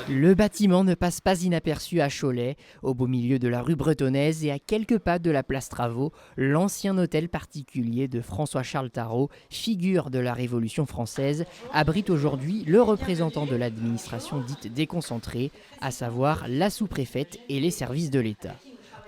Le bâtiment ne passe pas inaperçu à Cholet, au beau milieu de la rue Bretonnaise et à quelques pas de la place Travaux, l'ancien hôtel particulier de François-Charles Tarrot, figure de la Révolution française, abrite aujourd'hui le représentant de l'administration dite déconcentrée, à savoir la sous-préfète et les services de l'État.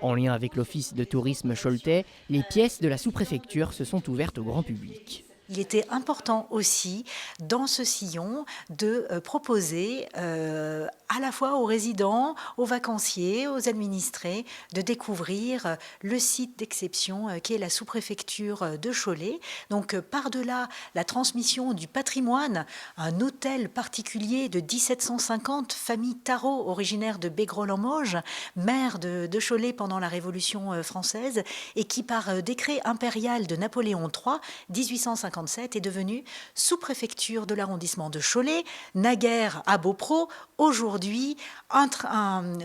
En lien avec l'office de tourisme choletais, les pièces de la sous-préfecture se sont ouvertes au grand public. Il était important aussi, dans ce sillon, de proposer à la fois aux résidents, aux vacanciers, aux administrés, de découvrir le site d'exception qui est la sous-préfecture de Cholet. Donc par-delà la transmission du patrimoine, un hôtel particulier de 1750, famille Tarrot, originaire de Bégrol-en-Mauges, maire de Cholet pendant la Révolution française, et qui par décret impérial de Napoléon III, 1857, est devenue sous-préfecture de l'arrondissement de Cholet, naguère à Beaupro, aujourd'hui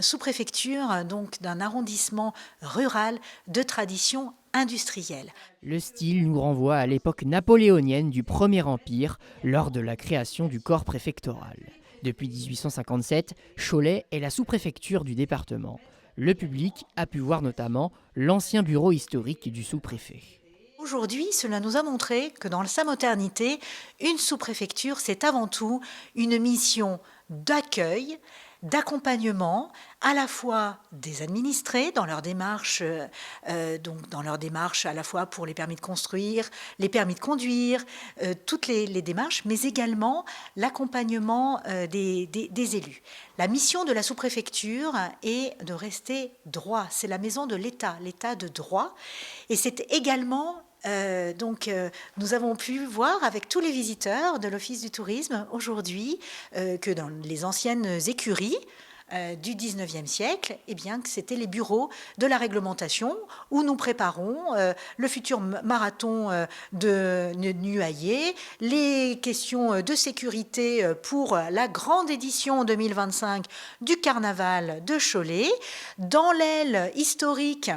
sous-préfecture donc d'un arrondissement rural de tradition industrielle. Le style nous renvoie à l'époque napoléonienne du Premier Empire, lors de la création du corps préfectoral. Depuis 1857, Cholet est la sous-préfecture du département. Le public a pu voir notamment l'ancien bureau historique du sous-préfet. Aujourd'hui, cela nous a montré que dans sa modernité, une sous-préfecture, c'est avant tout une mission d'accueil, d'accompagnement à la fois des administrés dans leur démarche, à la fois pour les permis de construire, les permis de conduire, toutes les démarches, mais également l'accompagnement des élus. La mission de la sous-préfecture est de rester droit. C'est la maison de l'État, l'État de droit, et c'est également nous avons pu voir avec tous les visiteurs de l'Office du tourisme aujourd'hui que dans les anciennes écuries du 19e siècle, eh bien, que c'était les bureaux de la réglementation où nous préparons le futur marathon de Nuaillé, les questions de sécurité pour la grande édition 2025 du Carnaval de Cholet. Dans l'aile historique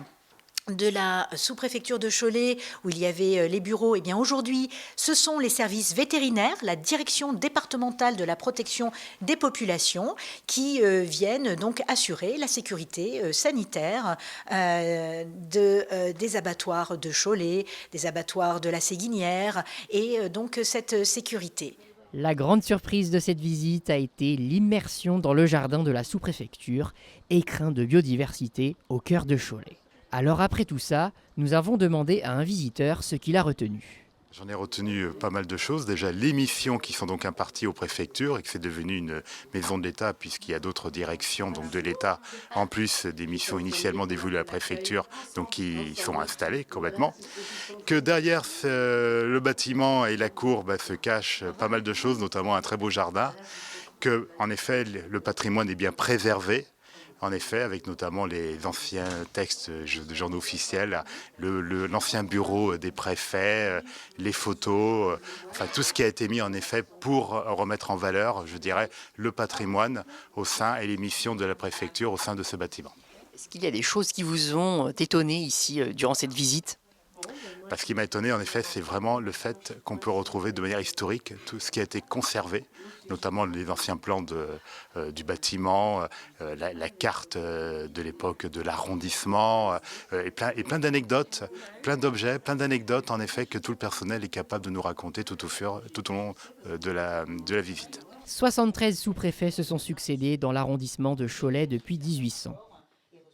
de la sous-préfecture de Cholet, où il y avait les bureaux, et bien aujourd'hui, ce sont les services vétérinaires, la direction départementale de la protection des populations, qui viennent donc assurer la sécurité sanitaire des abattoirs de Cholet, des abattoirs de la Séguinière, et donc cette sécurité. La grande surprise de cette visite a été l'immersion dans le jardin de la sous-préfecture, écrin de biodiversité au cœur de Cholet. Alors après tout ça, nous avons demandé à un visiteur ce qu'il a retenu. J'en ai retenu pas mal de choses. Déjà, les missions qui sont donc imparties aux préfectures et que c'est devenu une maison de l'État puisqu'il y a d'autres directions donc de l'État, en plus des missions initialement dévolues à la préfecture, donc qui sont installées complètement. Que derrière le bâtiment et la cour se cachent pas mal de choses, notamment un très beau jardin. Que, en effet, le patrimoine est bien préservé. En effet, avec notamment les anciens textes de journaux officiels, l'ancien bureau des préfets, les photos, enfin tout ce qui a été mis en effet pour remettre en valeur, je dirais, le patrimoine au sein et les missions de la préfecture au sein de ce bâtiment. Est-ce qu'il y a des choses qui vous ont étonné ici durant cette visite ? Ce qui m'a étonné, en effet, c'est vraiment le fait qu'on peut retrouver de manière historique tout ce qui a été conservé, notamment les anciens plans du bâtiment, la carte de l'époque de l'arrondissement, et plein d'anecdotes, plein d'objets, plein d'anecdotes, en effet, que tout le personnel est capable de nous raconter tout au long de la visite. 73 sous-préfets se sont succédés dans l'arrondissement de Cholet depuis 1800.